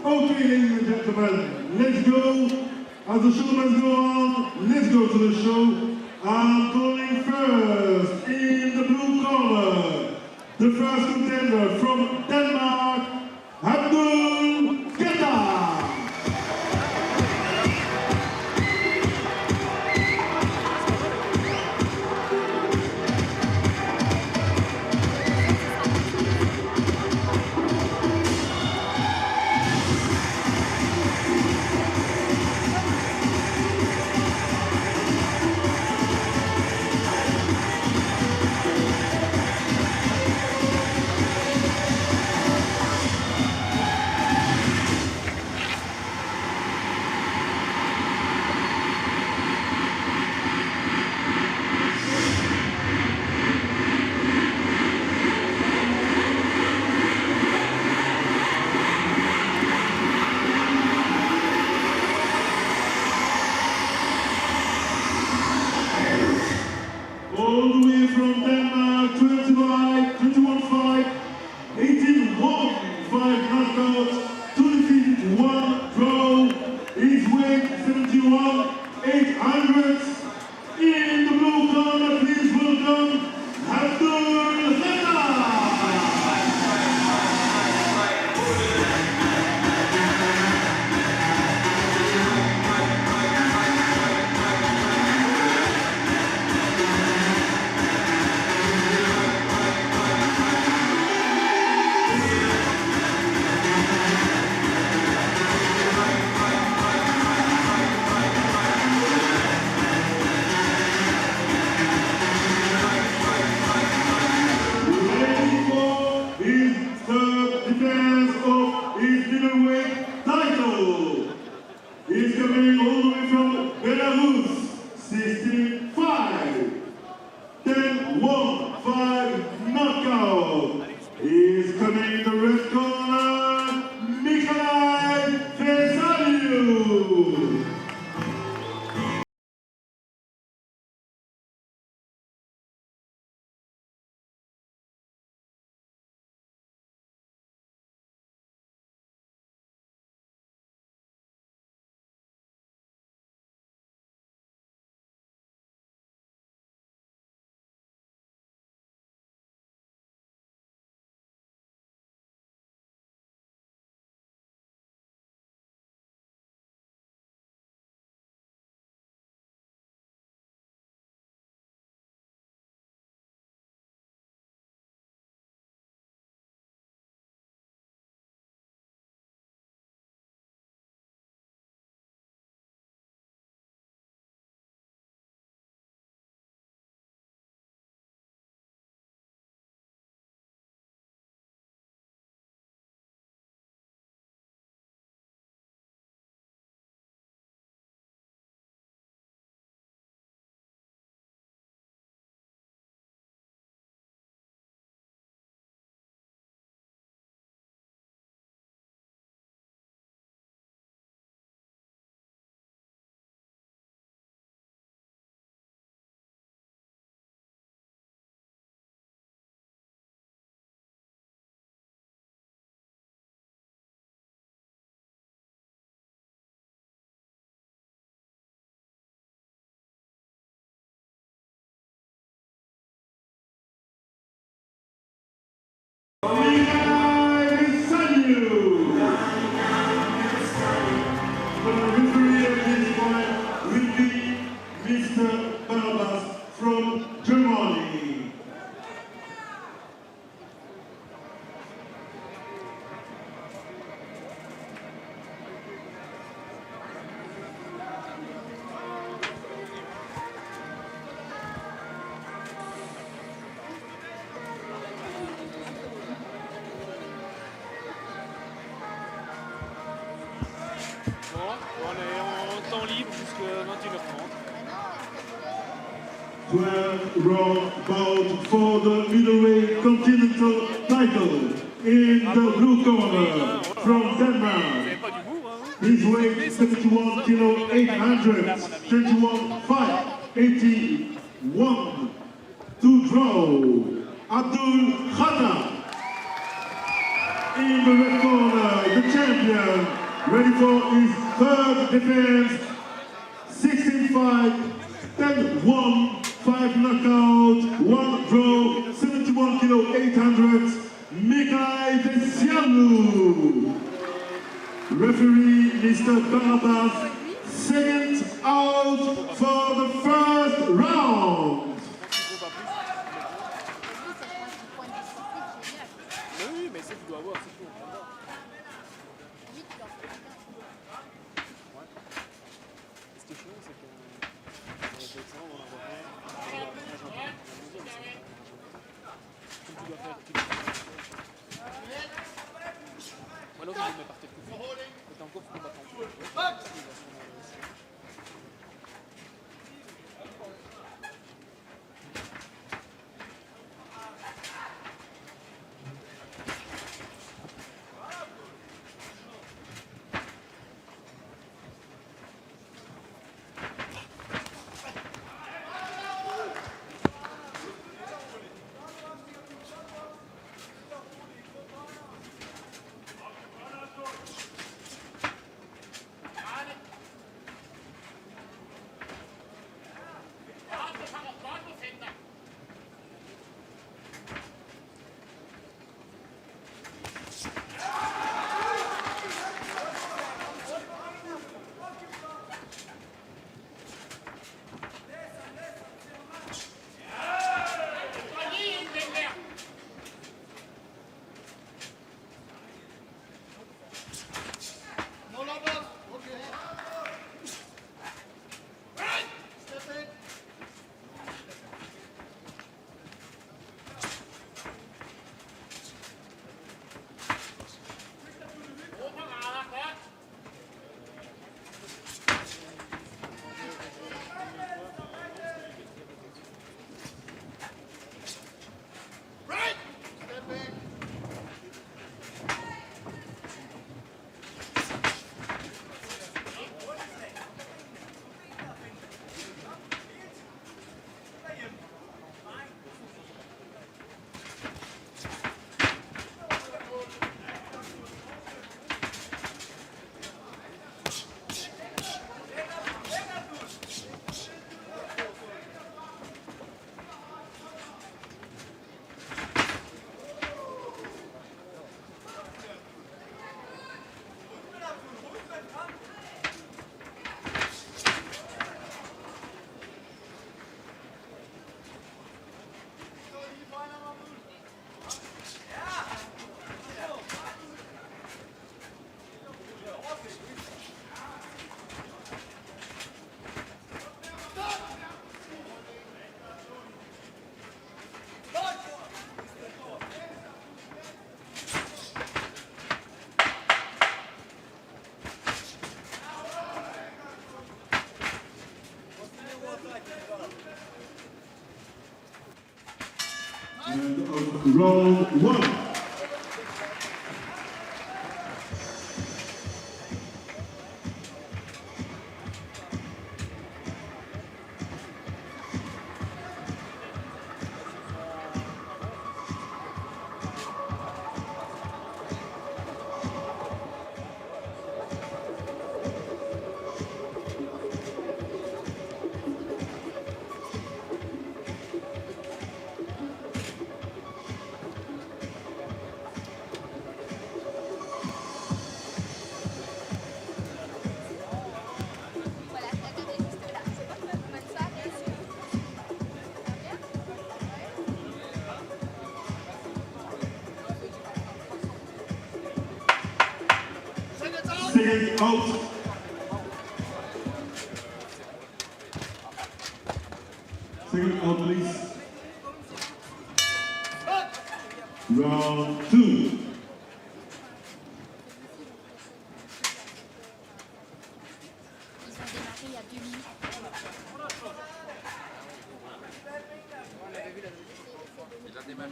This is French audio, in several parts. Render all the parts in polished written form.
Okay, ladies and gentlemen, let's go. As the show must go on, let's go to the show. I'm calling first in the blue corner, the first contender from Denmark, Abdul Keta. All the way from Denmark, 21 fight, 18-1, 5 knockouts, 2 defeats, 1 draw. His weight 71, 800. In the blue corner, please welcome Abdul Keta. He's coming all the way from Belarus, 16-5, 10-1, 5 knockout. He's coming in the red corner, Mikolaj Vesaliu. From Germany. 12-round bout for the middleweight continental title. In the blue corner from Denmark. His weight 71 kilo 800, 21 fight, 81 to draw. Abdul Keta. In the red corner, the champ champion, ready for his third defense. 16 fight, 10-1, 5 knockout, 1 draw, 71 kilo 800, Mikael Vesialu. Referee Mr. Barnabas, second out for the first round. Oui, mais c'est que tu dois avoir, c'est tout. Ce qui est chiant, c'est que on en voit rien. Comme tu dois faire. Ou alors, tu le mets par tes coups. Et t'as encore pour combattre. And round one. Second out. Second out, please. Round two. Il y a 2 minutes. Il a démarré.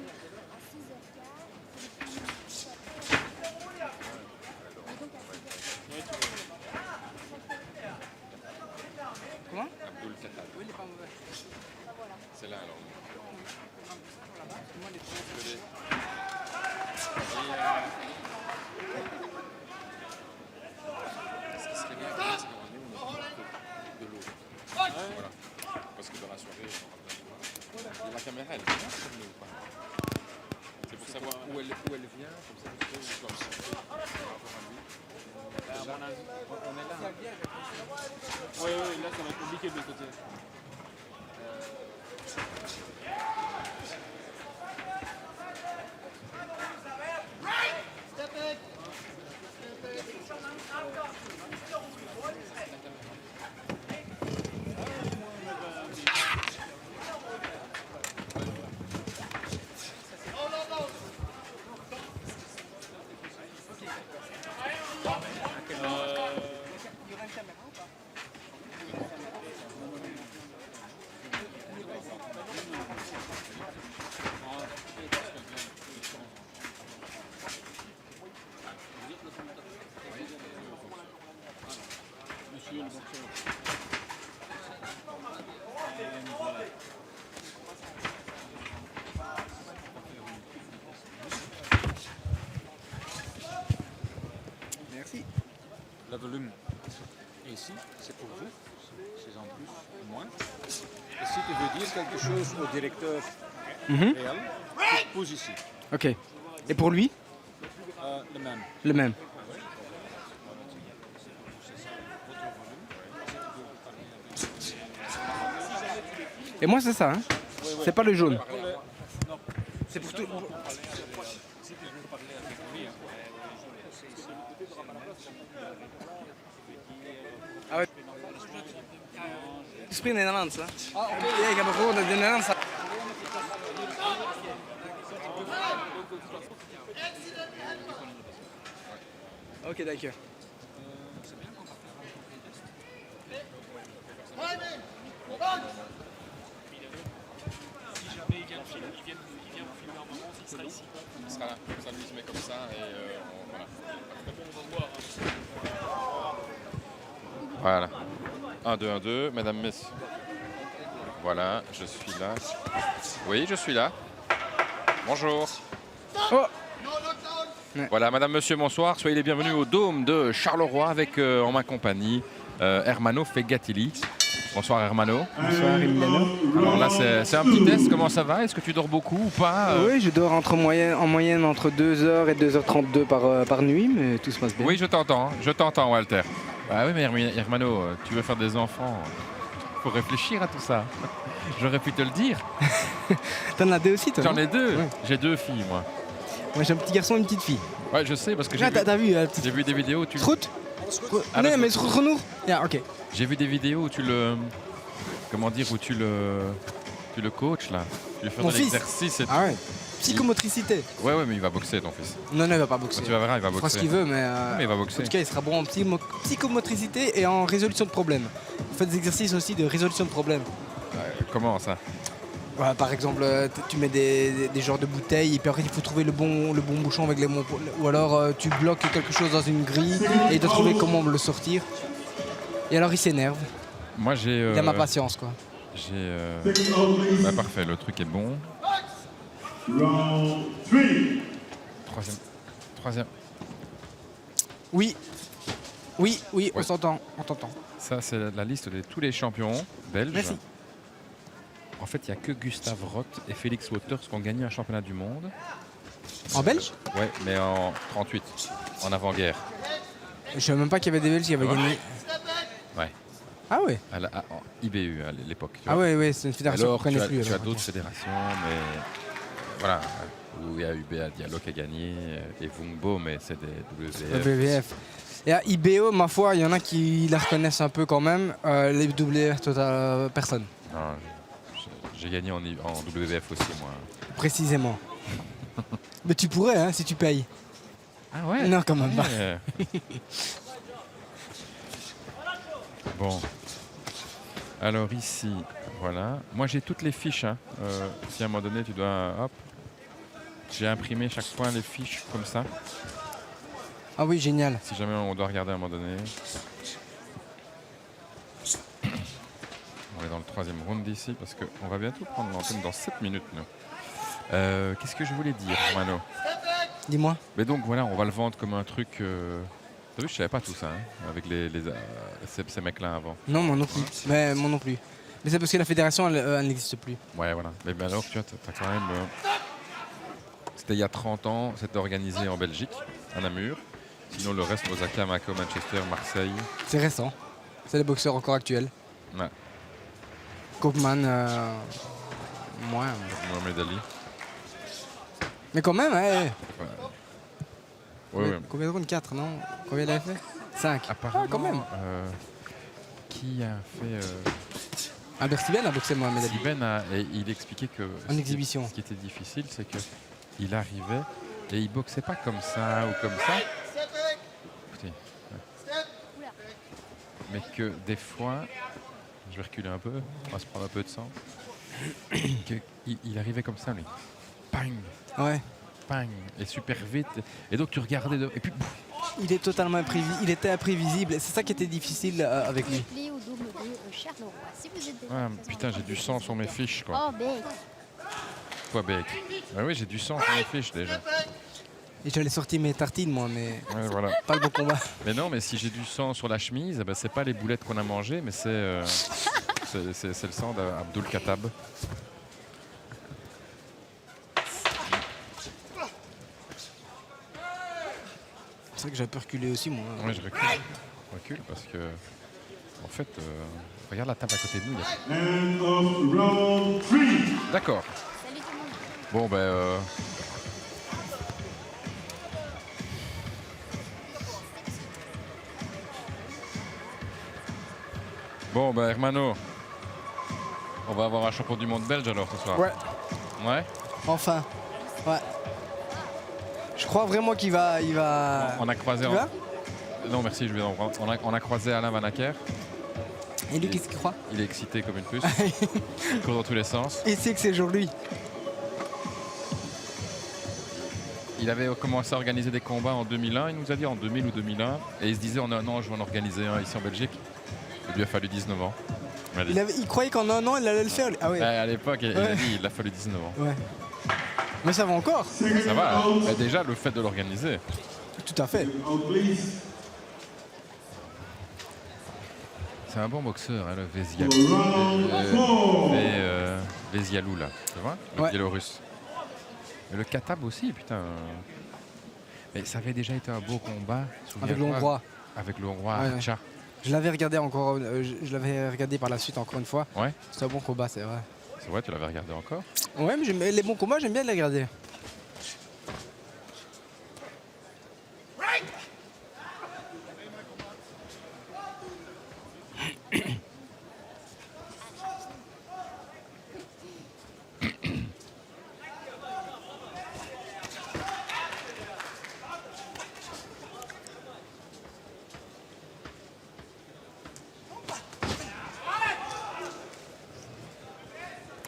Comment Abdul Katal. Oui, il n'est pas mauvais. C'est là alors. Moi, les elle vient, comme ça, je peux par rapport à lui. Déjà, on est là. Hein. Oui, là, ça va être compliqué de l'autre côté. Merci. Le volume est ici, c'est pour vous, c'est en plus moins. Et si tu veux dire quelque chose au directeur réel, tu te poses ici. Ok. Et pour lui? Le même. Le même. Et moi c'est ça, hein? C'est pas le jaune. C'est pour tout. Ah ouais. Spring Nederlands, hè? Ja, ik heb gewoon de Nederlandse. Ok, dank je. Il sera là, ça lui se met comme ça et voilà. Voilà. 1, 2, 1, 2, mesdames, messieurs. Voilà, je suis là. Oui, je suis là. Bonjour. Oh. Voilà, madame, monsieur, bonsoir. Soyez les bienvenus au Dôme de Charleroi avec en ma compagnie Hermano Fegatili. Bonsoir Hermano. Bonsoir Emiliano. Alors là, c'est un petit test. Comment ça va? Est-ce que tu dors beaucoup ou pas? Oui, je dors en moyenne entre 2h et 2h32 par nuit, mais tout se passe bien. Oui, je t'entends, Walter. Ah oui, mais Hermano, tu veux faire des enfants? Il faut réfléchir à tout ça. J'aurais pu te le dire. T'en as deux aussi, toi? J'en ai deux. Ouais. J'ai 2 filles, moi. Moi, j'ai un petit garçon et une petite fille. Ouais, je sais, parce que Ah, t'as vu la petite j'ai vu des vidéos où tu... Strout? Ah, Non, le mais Strout. Yeah, ok. J'ai vu des vidéos où tu le... Comment dire? Où tu le coaches, là. Tu lui fais Mon de fils. l'exercice. Et... Ah ouais. Psychomotricité. Ouais, mais il va boxer, ton fils. Non, il va pas boxer. Tu vas voir, il va Il fera boxer. ce qu'il veut, mais, Mais il va boxer. en tout cas, il sera bon en psychomotricité et en résolution de problèmes. Vous faites des exercices aussi de résolution de problèmes. Comment ça? Ouais, par exemple, tu mets des genres de bouteilles et puis après il faut trouver le bon bouchon avec les bons... Ou alors tu bloques quelque chose dans une grille et il doit trouver comment le sortir. Et alors il s'énerve. Moi, j'ai... Il a ma patience, quoi. J'ai... Bah, parfait, le truc est bon. Round 3. Troisième. Oui. Oui, Ouais. on t'entend. Ça, c'est la liste de tous les champions belges. Merci. En fait, il n'y a que Gustave Roth et Félix Wouters qui ont gagné un championnat du monde. En Belge? Ouais, mais en 38, en avant-guerre. Je savais même pas qu'il y avait des Belges qui avaient gagné. Ouais, Ah ouais? en IBU à l'époque. tu Ah vois. ouais, c'est une fédération Alors, qu'on tu connaît as, plus. tu as alors, d'autres ok. fédérations, mais voilà, où il y a UBA Diallo qui a gagné et Vungbo, mais c'est des WVF. WWF. Et à IBO, ma foi, il y en a qui la reconnaissent un peu quand même. Les WWF, total, personne. Non, j'ai gagné en WVF aussi, moi. Précisément. Mais tu pourrais, hein, si tu payes. Ah ouais? Non, quand même pas. Ouais. Bon. Alors ici, voilà. Moi j'ai toutes les fiches. Hein. Si à un moment donné tu dois... Hop. J'ai imprimé chaque fois les fiches comme ça. Ah oui, génial. Si jamais on doit regarder à un moment donné. On est dans le 3e round d'ici parce qu'on va bientôt prendre l'antenne dans 7 minutes. Nous. Qu'est-ce que je voulais dire, Mano? Dis-moi. Mais donc voilà, on va le vendre comme un truc... T'as vu, je savais pas tout ça, hein, avec ces mecs-là avant. Non, moi non plus. Mais moi non plus. Mais c'est parce que la fédération, elle n'existe plus. Ouais, voilà. Mais alors, tu vois, t'as quand même... c'était il y a 30 ans, c'était organisé en Belgique, à Namur. Sinon, le reste, Osaka, Monaco, Manchester, Marseille. C'est récent. C'est les boxeurs encore actuels. Ouais, Kaufman, moins. Mohamed Ali. Mais quand même, hein. Ouais, ouais. Combien de rounds? 4, non? Combien il avait fait? 5. Apparemment, quand même. qui a fait... Albert Stiben a boxé Mohamed Ali. Siben et il expliquait que En exhibition. ce qui était difficile, c'est qu'il arrivait et il boxait pas comme ça ou comme ça. Écoutez, ouais. Mais que des fois, je vais reculer un peu, on va se prendre un peu de sang, qu'il arrivait comme ça, lui. Pang, Ouais. pang, et super vite. Et donc tu regardais, et puis Il est totalement imprévisible. Il était imprévisible. C'est ça qui était difficile avec lui. Appelez au double de Charleroi. Si vous êtes déjà ouais, présent putain, en j'ai du Côte sang sur mes d'Ivoire. fiches, quoi. Oh, bec. Quoi, bec? Ah oui, j'ai du sang sur mes fiches déjà. Et j'allais sortir mes tartines, moi, mais Ouais, voilà. pas le bon combat. Mais non, mais si j'ai du sang sur la chemise, eh ben, c'est pas les boulettes qu'on a mangées, mais c'est le sang d'Abdul Khattab. C'est vrai que j'ai un peu reculé aussi, moi. Ouais, je recule. Je recule parce que, en fait, regarde la table à côté de nous. End of round 3. D'accord. Salut tout le monde. Bon, ben. Bon, ben, Hermano, on va avoir un champion du monde belge alors ce soir. Ouais, Ouais. enfin. Ouais. Je crois vraiment qu'il va... On a croisé. Tu vas Non, merci, je vais en prendre. On a croisé Alain Van Acker. Et lui, qu'est-ce qu'il croit? Il est excité comme une puce. Il court dans tous les sens. Il sait que c'est aujourd'hui. Il avait commencé à organiser des combats en 2001, il nous a dit en 2000 ou 2001. Et il se disait en un an, je vais en organiser un ici en Belgique. Il lui a fallu 19 ans. Il croyait qu'en un an, il allait le faire. Ah ouais. À l'époque, il a dit il a fallu 19 ans. Ouais. Mais ça va encore. Ça va, mais déjà le fait de l'organiser. Tout à fait. Out, please. C'est un bon boxeur, hein, le Vezialou. Vezialou, là, tu vois, le Ouais. Biélorusse. Et le Khattab aussi, putain. Mais ça avait déjà été un beau combat. Avec le souviens-toi, Hongrois. Avec le Hongrois, Ouais, ouais. Tcha. Je l'avais regardé encore. Je l'avais regardé par la suite encore une fois. Ouais, C'est un bon combat, c'est vrai. c'est vrai, tu l'avais regardé encore. Ouais, mais les bons combats, j'aime bien les regarder.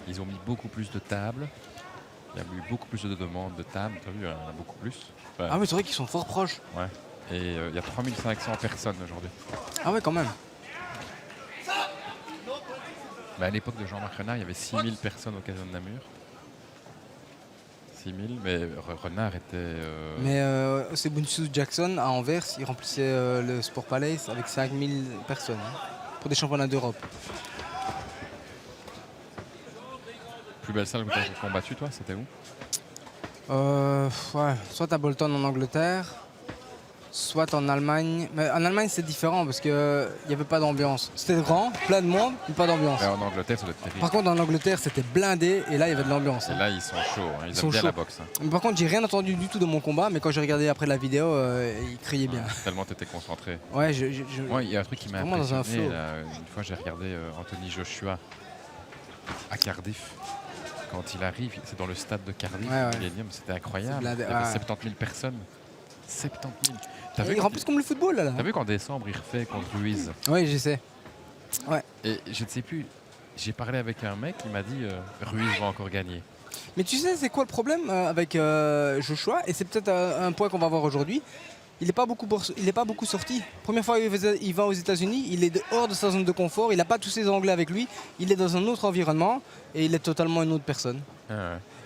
Ils ont mis beaucoup plus de tables. Il y a eu beaucoup plus de demandes de tables. Tu as vu, il y en a beaucoup plus. Enfin, Ah oui, c'est vrai qu'ils sont fort proches. ouais. Et il y a 3500 personnes aujourd'hui. Ah ouais, quand même. Mais à l'époque de Jean-Marc Renard, il y avait 6000 personnes au Casino de Namur. 6000, mais Renard était... Mais c'est Bunsu Jackson à Anvers, il remplissait le Sport Palace avec 5000 personnes hein, pour des championnats d'Europe. Plus belle salle que tu as combattu, toi, c'était où? Ouais, soit à Bolton en Angleterre, soit en Allemagne. Mais en Allemagne c'est différent parce qu'il n'y avait pas d'ambiance. C'était grand, plein de monde, mais pas d'ambiance. En Angleterre, ça doit être terrible. Par contre en Angleterre c'était blindé et là il y avait de l'ambiance. Et là, ils sont chauds, hein. Ils sont aiment bien chauds. la boxe. Hein. Mais par contre j'ai rien entendu du tout de mon combat, mais quand j'ai regardé après la vidéo, il criait bien. Tellement tu étais concentré. Ouais, Moi, il y a un truc qui m'a Vraiment dans un impressionné. flow. Là. Une fois, j'ai regardé Anthony Joshua à Cardiff. Quand il arrive, c'est dans le stade de Cardiff, Ouais, ouais. Millennium, c'était incroyable. C'est blindé, Il y avait ouais. 70 000 personnes. 70 000. T'as Et vu, il remplit comme le football là. t'as vu qu'en décembre, il refait contre Ruiz. Oui, je sais. Et je ne sais plus, j'ai parlé avec un mec, il m'a dit Ruiz va encore gagner. Mais tu sais, c'est quoi le problème avec Joshua? Et c'est peut-être un point qu'on va voir aujourd'hui. Il n'est pas beaucoup sorti. Première fois il va aux États-Unis, il est hors de sa zone de confort, il n'a pas tous ses Anglais avec lui, il est dans un autre environnement et il est totalement une autre personne. Ah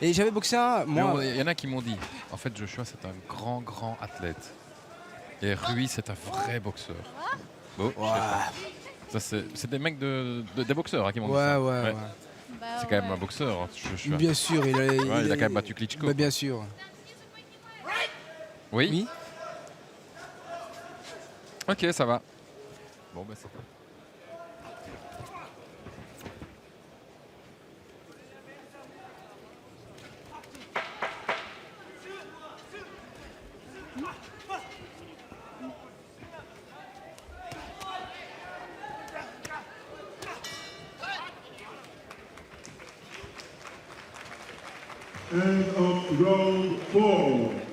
ouais. Et j'avais boxé un, Mais moi, il y en a qui m'ont dit, en fait, Joshua, c'est un grand, grand athlète. Et Ruiz, c'est un vrai boxeur. Bon, je sais pas. Ça, c'est des mecs des boxeurs hein, qui m'ont dit ça. ouais. Bah C'est quand même un boxeur, hein, Joshua. Bien sûr, il Ouais, il a est- quand même battu Klitschko. Bah, bien sûr. Oui. Oui. Ok, ça va. Bon, bah, c'est End of round 4.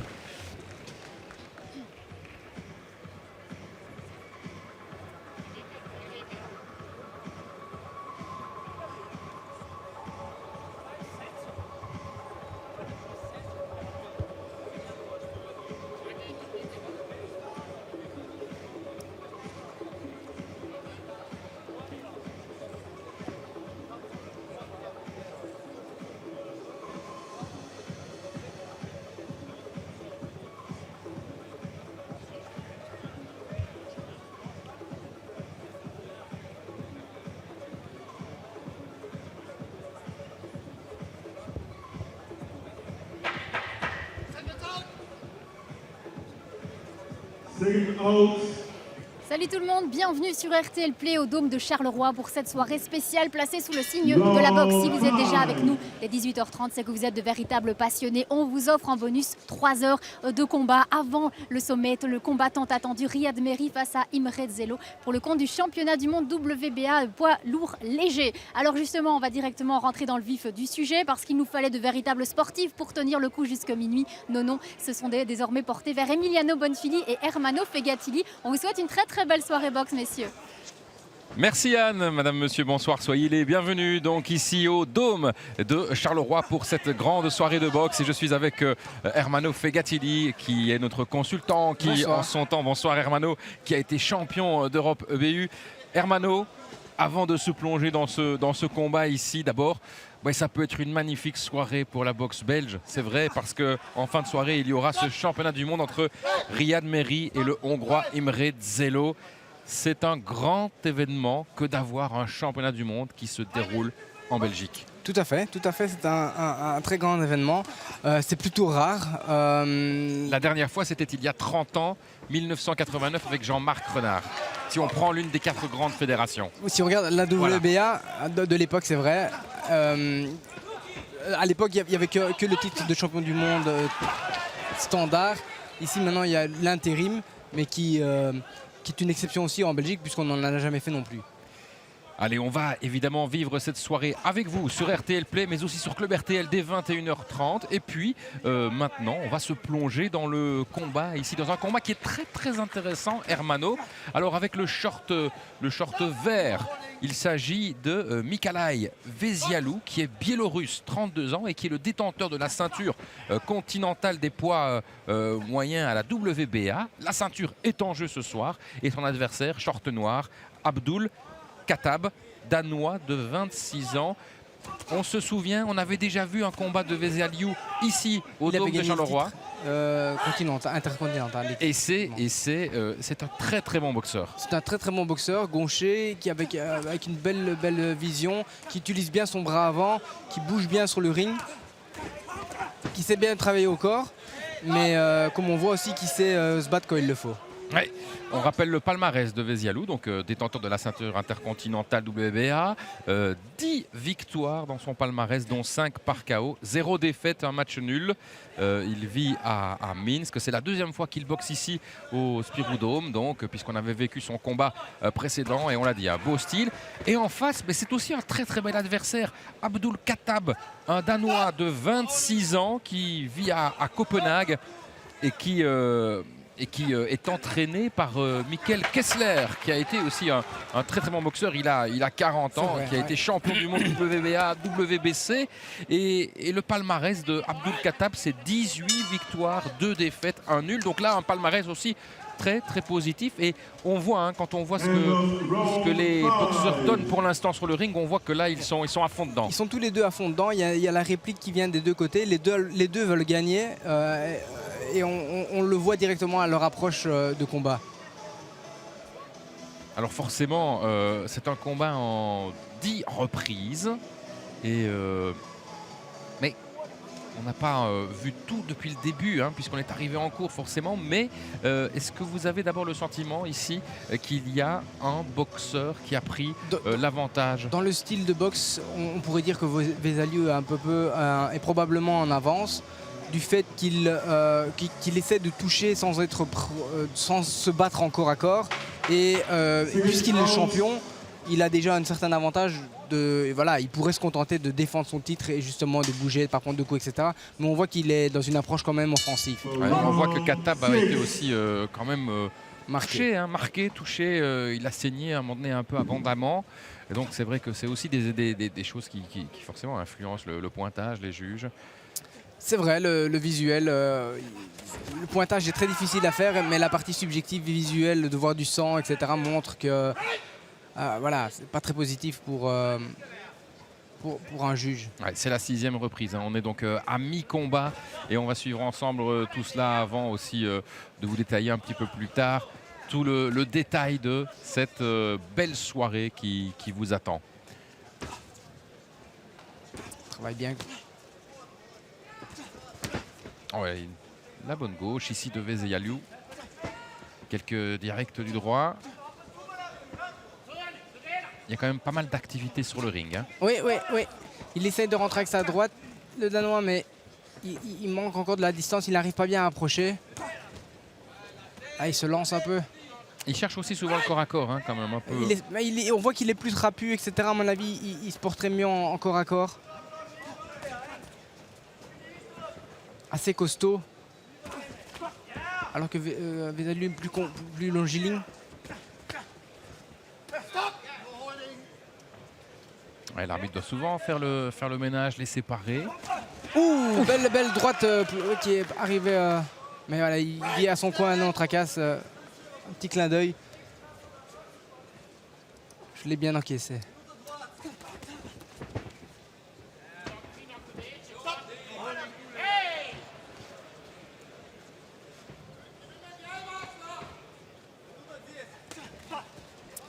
Second out. Salut tout le monde, bienvenue sur RTL Play au Dôme de Charleroi pour cette soirée spéciale placée sous le signe de la boxe. Si vous êtes déjà avec nous dès 18h30, c'est que vous êtes de véritables passionnés. On vous offre en bonus 3 heures de combat avant le sommet, le combat tant attendu Riyad Mehri face à Imre Zello pour le compte du championnat du monde WBA poids lourd léger. Alors justement, on va directement rentrer dans le vif du sujet parce qu'il nous fallait de véritables sportifs pour tenir le coup jusqu'à minuit. Nos noms se sont désormais portés vers Emiliano Bonfili et Ermanno Fegatili. On vous souhaite une très belle soirée boxe, messieurs. Merci Anne, madame, monsieur, bonsoir, soyez les bienvenus donc ici au Dôme de Charleroi pour cette grande soirée de boxe et je suis avec Ermanno Fegatili qui est notre consultant qui bonsoir. En son temps, bonsoir Ermanno, qui a été champion d'Europe EBU. Ermanno, avant de se plonger dans ce combat ici d'abord, ouais, ça peut être une magnifique soirée pour la boxe belge, c'est vrai, parce qu'en fin de soirée, il y aura ce championnat du monde entre Riyad Mehri et le Hongrois Imre Zello. C'est un grand événement que d'avoir un championnat du monde qui se déroule en Belgique. Tout à fait, c'est un très grand événement. C'est plutôt rare. La dernière fois, c'était il y a 30 ans, 1989, avec Jean-Marc Renard. Si on prend l'une des 4 grandes fédérations. Si on regarde la WBA de l'époque, c'est vrai. À l'époque, il n'y avait que le titre de champion du monde standard. Ici, maintenant, il y a l'intérim, mais qui est une exception aussi en Belgique, puisqu'on n'en a jamais fait non plus. Allez, on va évidemment vivre cette soirée avec vous sur RTL Play, mais aussi sur Club RTL dès 21h30. Et puis, maintenant, on va se plonger dans le combat, ici, dans un combat qui est très intéressant, Ermanno. Alors, avec le short vert, il s'agit de Mikalaj Vezialou, qui est biélorusse, 32 ans, et qui est le détenteur de la ceinture continentale des poids moyens à la WBA. La ceinture est en jeu ce soir, et son adversaire, short noir, Abdul Katab, danois de 26 ans. On se souvient, on avait déjà vu un combat de Vezialou ici au Dôme de Charleroi. Intercontinental. Et c'est un très bon boxeur. C'est un très bon boxeur, gaucher, qui avec une belle vision, qui utilise bien son bras avant, qui bouge bien sur le ring, qui sait bien travailler au corps, mais comme on voit aussi, qui sait se battre quand il le faut. Ouais. On rappelle le palmarès de Vezialou, donc détenteur de la ceinture intercontinentale WBA. 10 victoires dans son palmarès, dont 5 par KO. 0 défaite, un match nul. Il vit à Minsk. C'est la deuxième fois qu'il boxe ici au Spiroudome, donc puisqu'on avait vécu son combat précédent, et on l'a dit, un beau style. Et en face, mais c'est aussi un très bel adversaire, Abdul Katab, un Danois de 26 ans qui vit à Copenhague et qui est entraîné par Mikkel Kessler, qui a été aussi un très bon boxeur. Il a 40 ans, qui a été champion du monde WBA, WBC. Et le palmarès de Abdul Katab, c'est 18 victoires, 2 défaites, 1 nul. Donc là, un palmarès aussi très positif. Et on voit, quand on voit ce que les boxeurs donnent pour l'instant sur le ring, on voit que là, ils sont à fond dedans. Ils sont tous les deux à fond dedans. Il y a la réplique qui vient des deux côtés. Les deux veulent gagner. Et on le voit directement à leur approche de combat. Alors forcément, c'est un combat en 10 reprises. Mais on n'a pas vu tout depuis le début, hein, puisqu'on est arrivé en cours forcément, mais est-ce que vous avez d'abord le sentiment ici qu'il y a un boxeur qui a pris l'avantage? Dans le style de boxe, on pourrait dire que Vesaliu est probablement en avance du fait qu'il essaie de toucher sans se battre en corps à corps. Et puisqu'il est le champion, il a déjà un certain avantage. Voilà, il pourrait se contenter de défendre son titre et justement de bouger, par contre de coups, etc. Mais on voit qu'il est dans une approche quand même offensive. Ouais, on voit que Katab a été aussi quand même Marqué. touché. Il a saigné à un moment donné un peu abondamment. Et donc c'est vrai que c'est aussi des choses qui forcément influencent le pointage, les juges. C'est vrai, le visuel, le pointage est très difficile à faire, mais la partie subjective visuelle, de voir du sang, etc. montre que voilà, c'est pas très positif pour un juge. Ouais, c'est la 6e reprise, hein. On est donc à mi-combat et on va suivre ensemble tout cela avant aussi de vous détailler un petit peu plus tard tout le détail de cette belle soirée qui vous attend. Travaille bien. Ouais, la bonne gauche ici de Vesaliu. Quelques directs du droit. Il y a quand même pas mal d'activité sur le ring, hein. Oui. Il essaye de rentrer avec sa droite, le Danois, mais il manque encore de la distance. Il n'arrive pas bien à approcher. Ah, il se lance un peu. Il cherche aussi souvent le corps à corps, hein, quand même un peu. On voit qu'il est plus trapu, etc. À mon avis, il se porterait mieux en corps à corps. Assez costaud. Alors que Vesaliu est plus longiligne. Ouais, l'arbitre doit souvent faire le ménage, les séparer. Ouh, belle droite qui est arrivée. Mais voilà, il est à son coin, non, tracasse. Un petit clin d'œil. Je l'ai bien encaissé.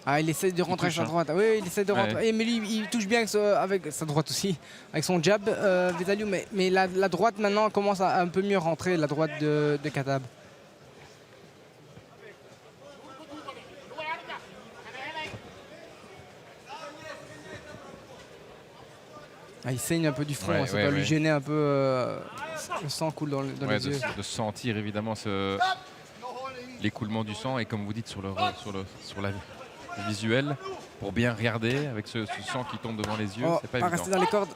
Ah, il essaie de rentrer avec sa droite. Oui, il essaie de rentrer. Mais lui, il touche bien avec sa droite aussi, avec son jab, Vesaliu. Mais la droite maintenant commence à un peu mieux rentrer, la droite de Katab. Ah, il saigne un peu du front, ça doit lui gêner un peu. Le sang coule dans les yeux. De sentir évidemment l'écoulement du sang et comme vous dites sur la visuel pour bien regarder avec ce sang qui tombe devant les yeux, c'est pas évident. Rester dans les cordes.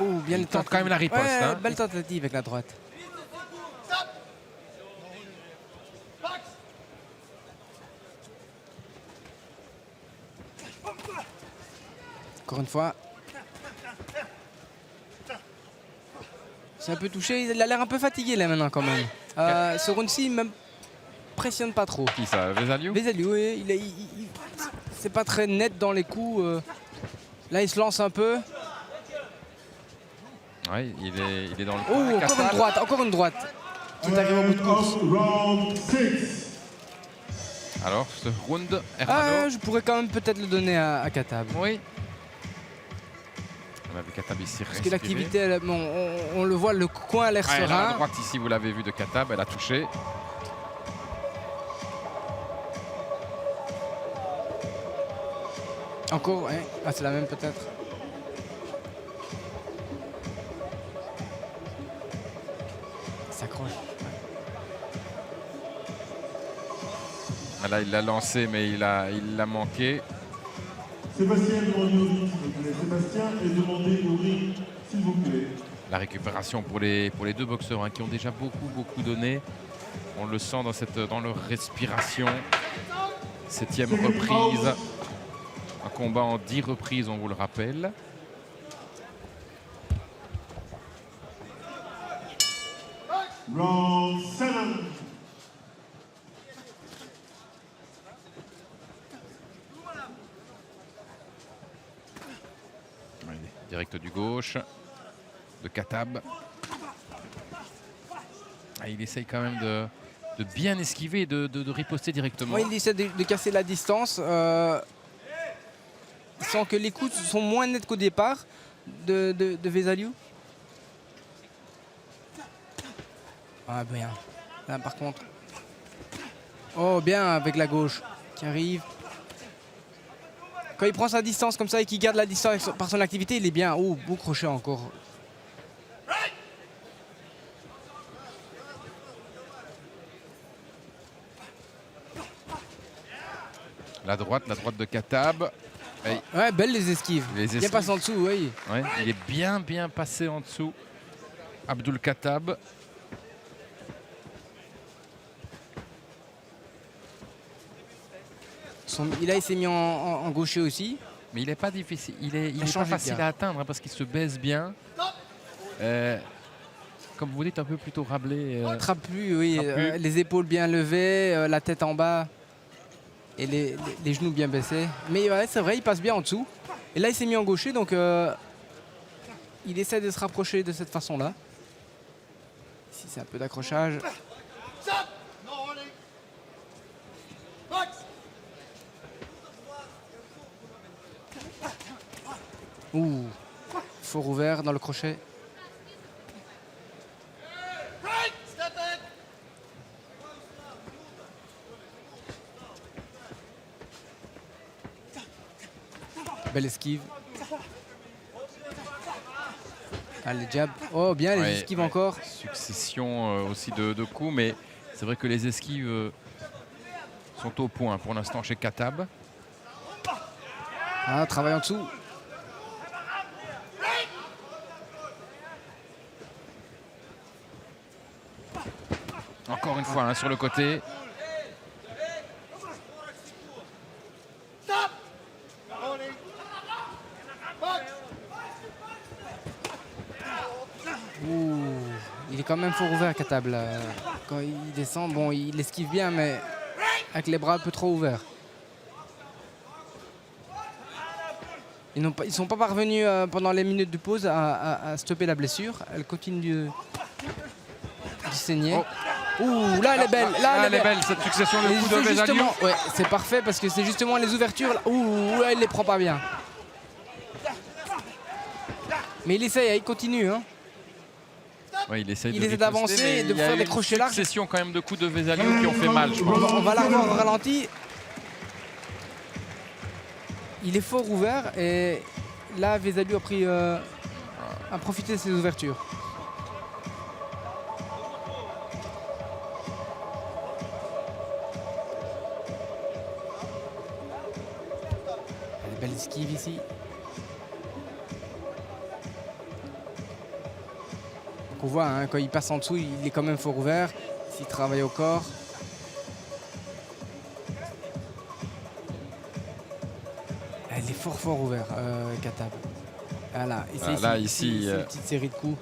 Oh, bien il tente quand même la riposte. Ouais, hein. Belle tentative avec la droite. Encore une fois. C'est un peu touché. Il a l'air un peu fatigué là maintenant quand même. Ce round-ci, il me pressionne pas trop. Qui ça, Vesaliu? Vesaliu, oui. C'est pas très net dans les coups. Là, il se lance un peu. Oui, il est dans le coin. Encore une droite. Qui est arrivé au bout de course. Alors, ce round, Hermano. Je pourrais quand même peut-être le donner à Katab. Oui. On a vu Katab ici parce que l'activité, on le voit, le coin a l'air serein. La droite ici, vous l'avez vu de Katab, elle a touché. Encore, ouais. Ah, c'est la même peut-être. S'accroche. Là, il l'a lancé, mais il l'a manqué. Sébastien, demandez au ring, s'il vous plaît. Sébastien est demandé au ring, s'il vous plaît. La récupération pour les deux boxeurs, hein, qui ont déjà beaucoup donné. On le sent dans leur respiration. 7e reprise. Un combat en 10 reprises, on vous le rappelle. Round 7. Direct du gauche de Katab. Il essaye quand même de bien esquiver, de riposter directement. Oui, il essaie de casser la distance. Il sent que les coups sont moins nets qu'au départ de Vesaliu. Ah, bien. Là, par contre. Oh, bien avec la gauche qui arrive. Quand il prend sa distance comme ça et qu'il garde la distance par son activité, il est bien. Oh, beau crochet encore. La droite de Katab. Et Ouais, belle les esquives. Les Bien esquives. passé en dessous, oui. ouais, il est bien passé en dessous. Abdul Katab. Il s'est mis en gaucher aussi. Mais il n'est pas difficile, il est pas change de facile garde. à atteindre hein, parce qu'il se baisse bien. Comme vous dites, un peu plutôt rablé. Trapu, oui. Trapu. Les épaules bien levées, la tête en bas. Et les genoux bien baissés. Mais ouais, c'est vrai, il passe bien en dessous. Et là, il s'est mis en gaucher, donc il essaie de se rapprocher de cette façon-là. Ici, c'est un peu d'accrochage. Ouh, fort ouvert dans le crochet. Belle esquive. Allez, jab. Oh, bien les esquives encore. Succession aussi de coups, mais c'est vrai que les esquives sont au point pour l'instant chez Katab. Ah, travail en dessous. Encore une fois hein, sur le côté. Ouh, il est quand même fort ouvert, Katab. Là. Quand il descend, bon, il esquive bien, mais avec les bras un peu trop ouverts. Ils ne sont pas parvenus pendant les minutes de pause à stopper la blessure. Elle continue de saigner. Oh. Ouh, là elle est belle. Là, elle est belle cette succession de coups de c'est Vesalio. justement, ouais, c'est parfait parce que c'est justement les ouvertures. Là. Ouh, là, il les prend pas bien. Mais il essaye, il continue. Hein. Ouais, il essaie d'avancer et de faire des crochets larges. Succession quand même de coups de Vesalio qui ont fait mal, je pense. On va la revoir au ralenti. Il est fort ouvert et là Vesalio a profité de ses ouvertures. Belle esquive ici. Donc on voit hein, quand il passe en dessous, il est quand même fort ouvert. S'il travaille au corps. Il est fort ouvert, Katab. Voilà. Et là, ici, c'est une petite série de coups.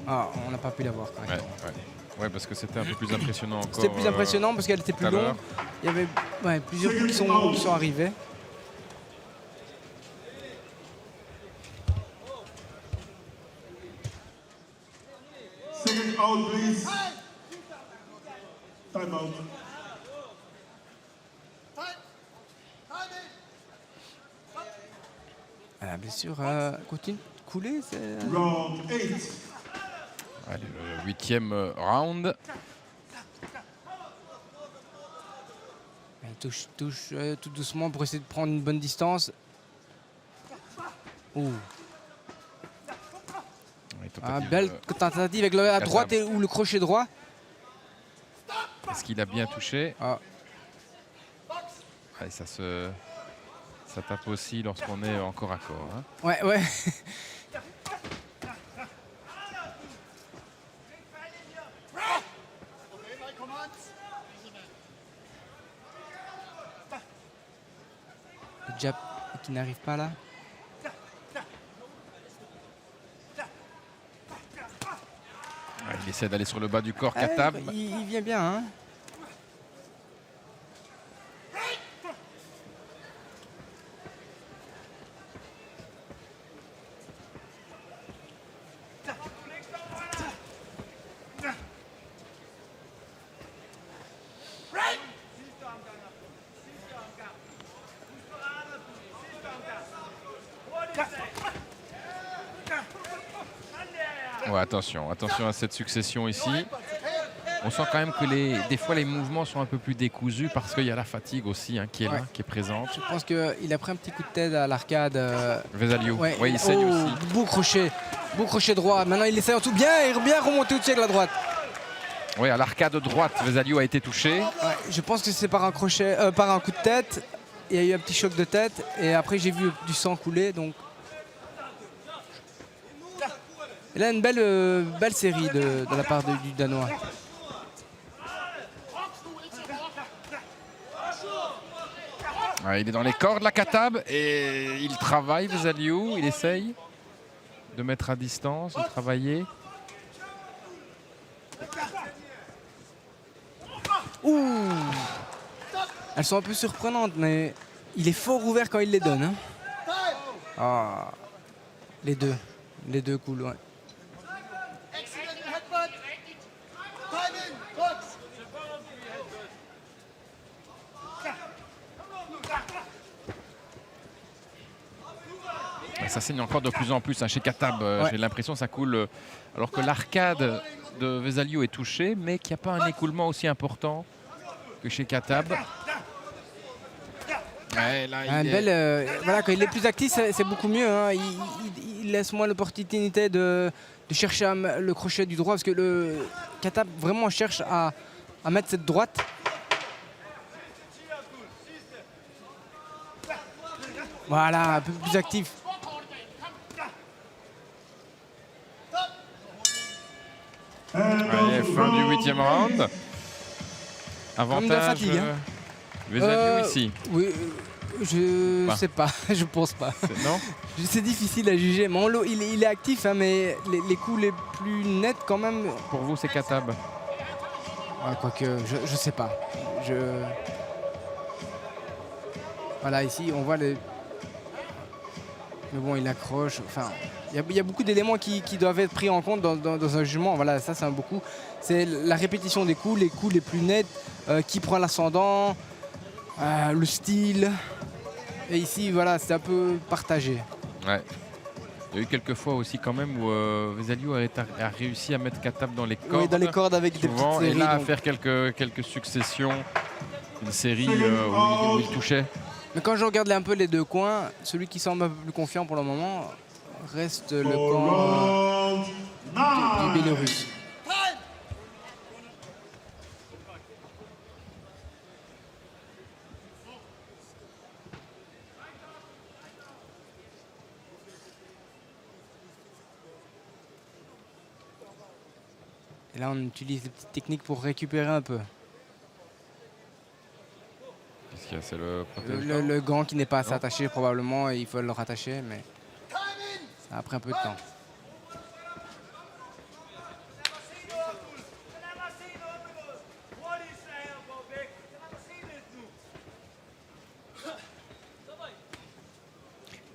Ah, on n'a pas pu l'avoir correctement. Ouais, parce que c'était un peu plus impressionnant encore. C'était plus impressionnant parce qu'elle était plus longue. Il y avait plusieurs coups qui sont arrivés. Second out, please. Time out. La blessure continue de couler. Round 8. Allez, le 8e round. Il touche tout doucement pour essayer de prendre une bonne distance. Ouh. Belle tentative avec la droite ou le crochet droit. Est-ce qu'il a bien touché? Ouais, ça tape aussi lorsqu'on est encore à corps. Hein. Ouais. Le jab qui n'arrive pas là. Il essaie d'aller sur le bas du corps, Katab. Il vient bien. Hein. Ouais, attention à cette succession ici. On sent quand même que des fois les mouvements sont un peu plus décousus parce qu'il y a la fatigue aussi qui est là, qui est présente. Je pense qu'il a pris un petit coup de tête à l'arcade. Vesaliou, Ouais. il saigne aussi. Beau crochet droit. Maintenant il essaie en tout bien remonter au-dessus avec la droite. Oui, à l'arcade droite, Vesaliou a été touché. Ouais, je pense que c'est par un crochet, par un coup de tête. Il y a eu un petit choc de tête et après j'ai vu du sang couler. Donc. Et là une belle série de la part du Danois. Ouais, il est dans les cordes, la Katab, et il travaille, Vesaliou. Il essaye de mettre à distance, de travailler. Ouh. Elles sont un peu surprenantes, mais il est fort ouvert quand il les donne. Hein. Ah. Les deux cool, ouais. Ça saigne encore de plus en plus chez Katab. J'ai l'impression que ça coule. Alors que l'arcade de Vesaliou est touchée, mais qu'il n'y a pas un écoulement aussi important que chez Katab. Ouais, là, voilà, quand il est plus actif, c'est beaucoup mieux. Hein. Il laisse moins l'opportunité de chercher le crochet du droit, parce que le Katab vraiment cherche à mettre cette droite. Voilà, un peu plus actif. Allez, fin du 8e round. Avantage Vesaliou ici. Oui, je sais pas, je pense pas. Non. C'est difficile à juger. Mais il est actif, hein, mais les coups les plus nets quand même. Pour vous, c'est Katab. Quoique, je sais pas. Voilà, ici, on voit les. Mais bon, il accroche. Enfin, il y a beaucoup d'éléments qui doivent être pris en compte dans un jugement. Voilà, ça, c'est un beaucoup. C'est la répétition des coups, les coups les plus nets, qui prend l'ascendant, le style. Et ici, voilà, c'est un peu partagé. Ouais. Il y a eu quelques fois aussi quand même où Vesaliou a réussi à mettre Katab dans les cordes. Oui, dans les cordes avec des petites séries. Et là, à faire quelques successions. Une série où il touchait. Mais quand je regarde un peu les deux coins, celui qui semble un peu plus confiant pour le moment reste le camp du Bélarus. Et là, on utilise des petites techniques pour récupérer un peu. Qu'est-ce qu'il y a? C'est le protège. Le gant qui n'est pas assez attaché probablement, et il faut le rattacher, mais ça a pris un peu de temps.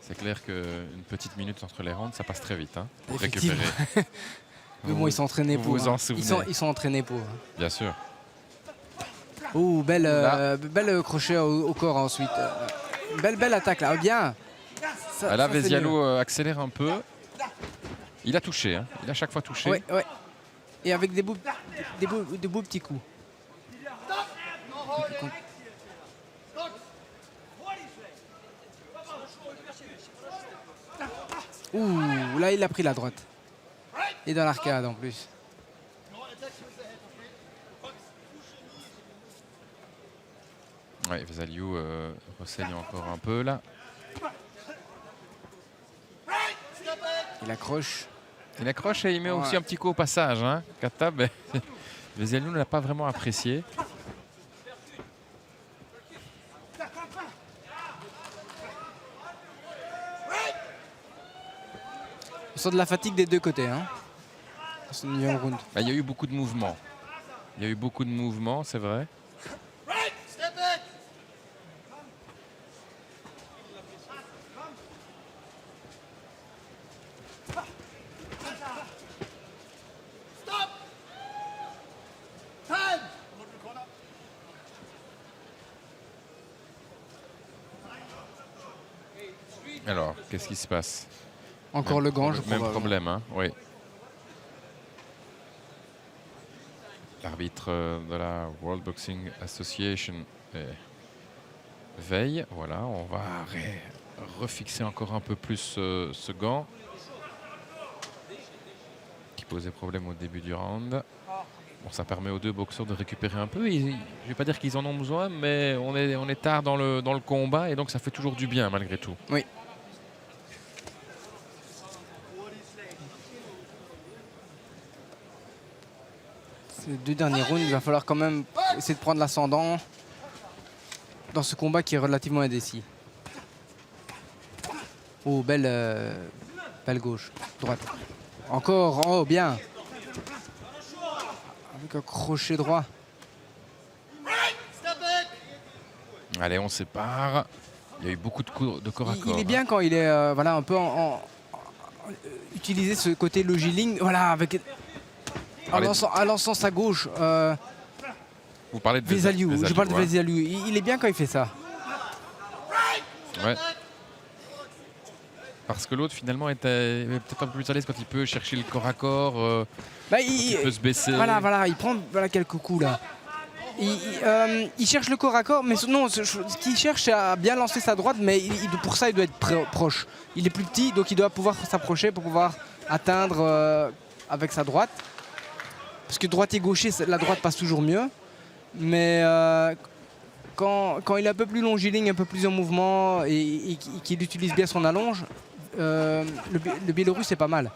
C'est clair qu'une petite minute entre les rounds, ça passe très vite pour Effectivement. récupérer. Mais bon, ils sont entraînés pour. Vous en souvenez. Ils sont entraînés pour. Bien sûr. Oh, belle crochet au corps ensuite. Belle attaque là, bien. Là, Vesaliou accélère un peu. Il a touché, hein. Il a chaque fois touché. Ouais. Et avec des beaux petits coups. Ouh, là il a pris la droite. Et dans l'arcade en plus. Ouais, Vesaliou renseigne encore un peu là. Il accroche. Il accroche et il met aussi un petit coup au passage. Hein. Katab, Vesaliou ne l'a pas vraiment apprécié. On sent de la fatigue des deux côtés. Hein. Il y a eu beaucoup de mouvements. Il y a eu beaucoup de mouvements, c'est vrai. Alors, qu'est-ce qui se passe? Encore le gant, je crois. Même problème, hein, oui. L'arbitre de la World Boxing Association veille. Voilà, on va refixer encore un peu plus ce gant qui posait problème au début du round. Bon, ça permet aux deux boxeurs de récupérer un peu. Je ne vais pas dire qu'ils en ont besoin, mais on est tard dans le combat et donc ça fait toujours du bien malgré tout. Oui. Ces 2 derniers rounds, il va falloir quand même essayer de prendre l'ascendant dans ce combat qui est relativement indécis. Oh, belle gauche, droite. Encore, oh bien. Avec un crochet droit. Allez, on sépare. Il y a eu beaucoup de corps à corps. Il est bien quand il est voilà, un peu utiliser ce côté logiligne, voilà, avec en lançant sa gauche. Vous parlez de Vesaliu, je parle de ouais. Vesaliu. Il est bien quand il fait ça. Ouais. Parce que l'autre finalement est peut-être un peu plus à l'aise quand il peut chercher le corps à corps, il peut se baisser. Voilà, il prend quelques coups là. Il cherche le corps à corps, mais non, ce qu'il cherche c'est à bien lancer sa droite, mais pour ça il doit être proche. Il est plus petit, donc il doit pouvoir s'approcher pour pouvoir atteindre avec sa droite. Parce que droitier gaucher, la droite passe toujours mieux. Mais quand il est un peu plus longiligne, un peu plus en mouvement et qu'il utilise bien son allonge, le Biélorusse c'est pas mal.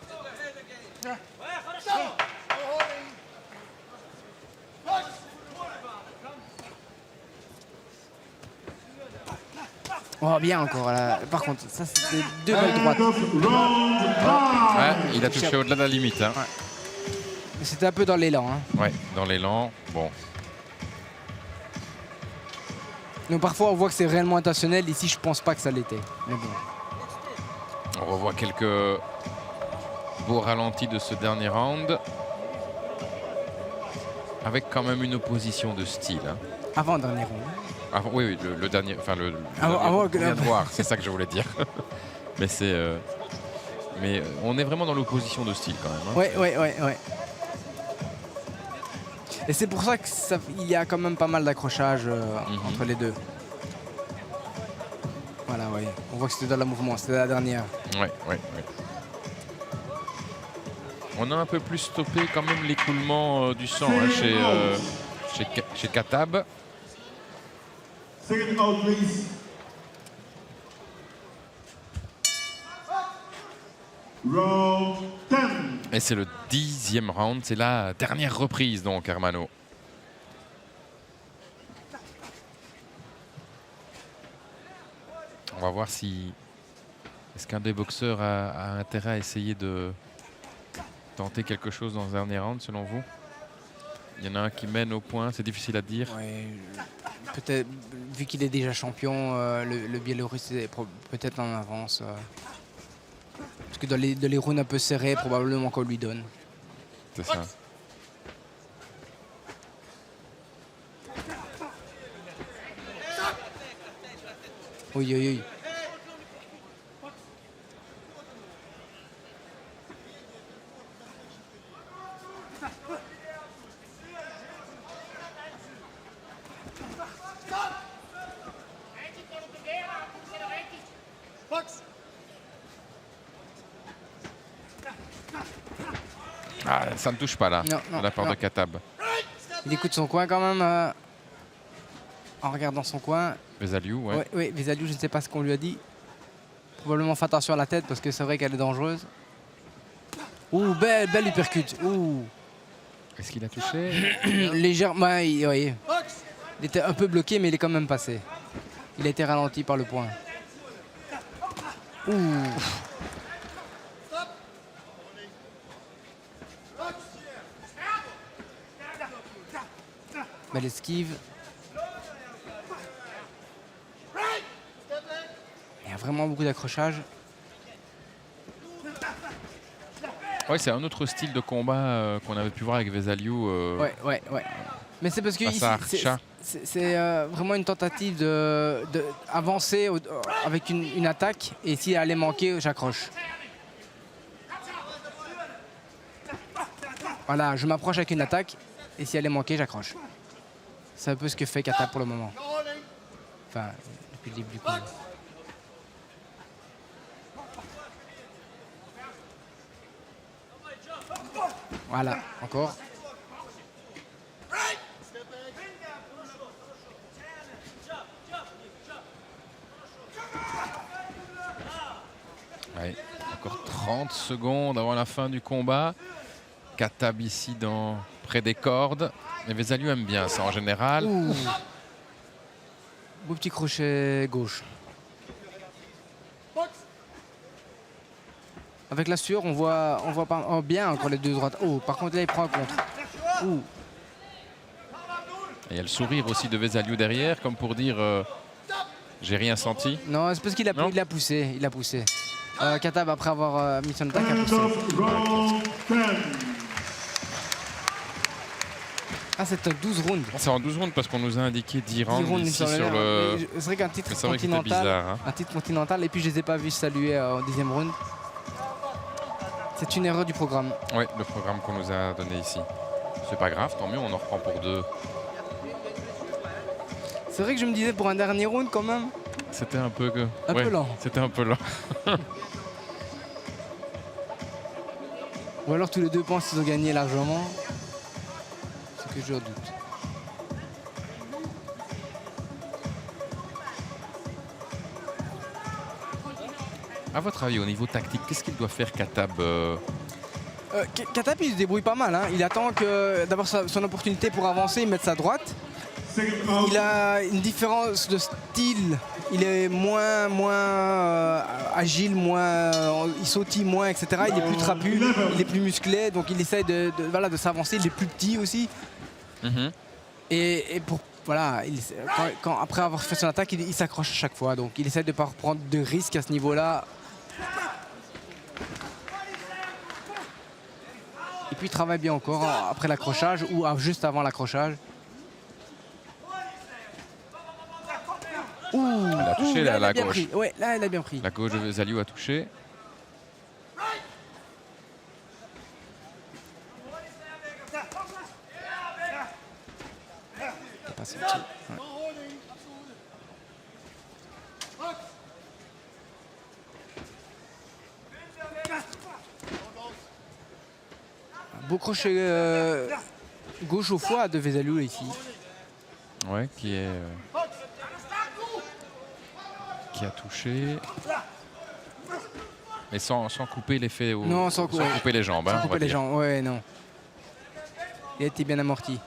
Oh bien encore là. Par contre, ça c'était 2 balles droites. Ouais, il a touché au-delà de la limite. Hein. Ouais. Mais c'était un peu dans l'élan. Hein. Ouais, dans l'élan. Bon. Donc parfois on voit que c'est réellement intentionnel. Ici je pense pas que ça l'était. Mais bon. On revoit quelques beaux ralentis de ce dernier round. Avec quand même une opposition de style. Hein. Avant dernier round. Oui, le dernier. Enfin, le avant dernier qu'on vient de voir, c'est ça que je voulais dire. Mais c'est. Mais on est vraiment dans l'opposition de style quand même. Hein. Ouais. Et c'est pour ça qu'il y a quand même pas mal d'accrochage entre les deux. Voilà, oui. On voit que c'était dans le mouvement, c'était la dernière. Ouais. On a un peu plus stoppé quand même l'écoulement du sang chez Katab. Second out, please. Round 10. Et c'est le 10e round, c'est la dernière reprise donc, Hermano. On va voir si... Est-ce qu'un des boxeurs a intérêt à essayer de tenter quelque chose dans ce dernier round, selon vous? Il y en a un qui mène au point, c'est difficile à dire. Ouais, peut-être, vu qu'il est déjà champion, le Biélorusse est peut-être en avance. Parce que dans les rounds un peu serrés, probablement qu'on lui donne. C'est ça. Oui. Ah, ça ne touche pas là, Non, de la part de Katab. Il écoute son coin quand même, en regardant son coin. Vesaliu, ouais. Oui, Vesaliu, je ne sais pas ce qu'on lui a dit. Probablement fait attention à la tête parce que c'est vrai qu'elle est dangereuse. Ouh, belle uppercut. Ouh. Est-ce qu'il a touché? Légèrement, oui. Il était un peu bloqué, mais il est quand même passé. Il a été ralenti par le point. Ouh. Belle esquive. Il y a vraiment beaucoup d'accrochage. Oui, c'est un autre style de combat qu'on avait pu voir avec Vesaliu. Ouais. Mais c'est parce que c'est vraiment une tentative d'avancer avec une attaque. Et si elle allait manquer, j'accroche. Voilà, je m'approche avec une attaque. Et si elle est manquée, j'accroche. C'est un peu ce que fait Kata pour le moment. Enfin, depuis le début du combat. Voilà, encore. Ouais, encore 30 secondes avant la fin du combat. Katab ici près des cordes. Mais Vesaliu aime bien ça en général. Ouh. Beau petit crochet gauche. Avec la sueur, on voit pas bien encore les deux droites. Oh, par contre là il prend un contre. Ouh. Et il y a le sourire aussi de Vesaliu derrière, comme pour dire j'ai rien senti. Non, c'est parce qu'il a poussé. Il a poussé. Katab, après avoir mis son attaque, a End poussé. of round 10. Ah, c'est un 12 rounds. C'est en 12 rounds parce qu'on nous a indiqué 10 rounds rounds, ici il me sur semblait. le... C'est vrai qu'un titre Mais c'est vrai que c'était continental. bizarre, hein. Un titre continental, et puis je les ai pas vus saluer au 10e round. C'est une erreur du programme. Oui, le programme qu'on nous a donné ici. C'est pas grave, tant mieux, on en reprend pour 2. C'est vrai que je me disais pour un dernier round quand même. C'était un peu... Un peu lent. C'était un peu lent. Ou alors tous les deux pensent qu'ils ont gagné largement. C'est que je doute. À votre avis, au niveau tactique, qu'est-ce qu'il doit faire Katab Katab il se débrouille pas mal. Hein. Il attend que d'abord son opportunité pour avancer, il mette sa droite. Il a une différence de style. Il est moins agile, il sautille moins, etc. Il est plus trapu, il est plus musclé, donc il essaie de s'avancer. Il est plus petit aussi. Et pour voilà, après avoir fait son attaque, il s'accroche à chaque fois. Donc il essaie de ne pas reprendre de risques à ce niveau-là. Et puis il travaille bien encore après l'accrochage ou juste avant l'accrochage. Ouh, elle a touché là, la gauche. Pris. Ouais, là, elle a bien pris. La gauche de Vesaliu a touché. Il a pas senti. Ouais. Un beau crochet gauche au foie de Vesaliu ici. Ouais, qui a touché. Mais sans couper l'effet ou Non, sans couper les jambes. Sans hein, couper les jambes, ouais, non. Il a été bien amorti.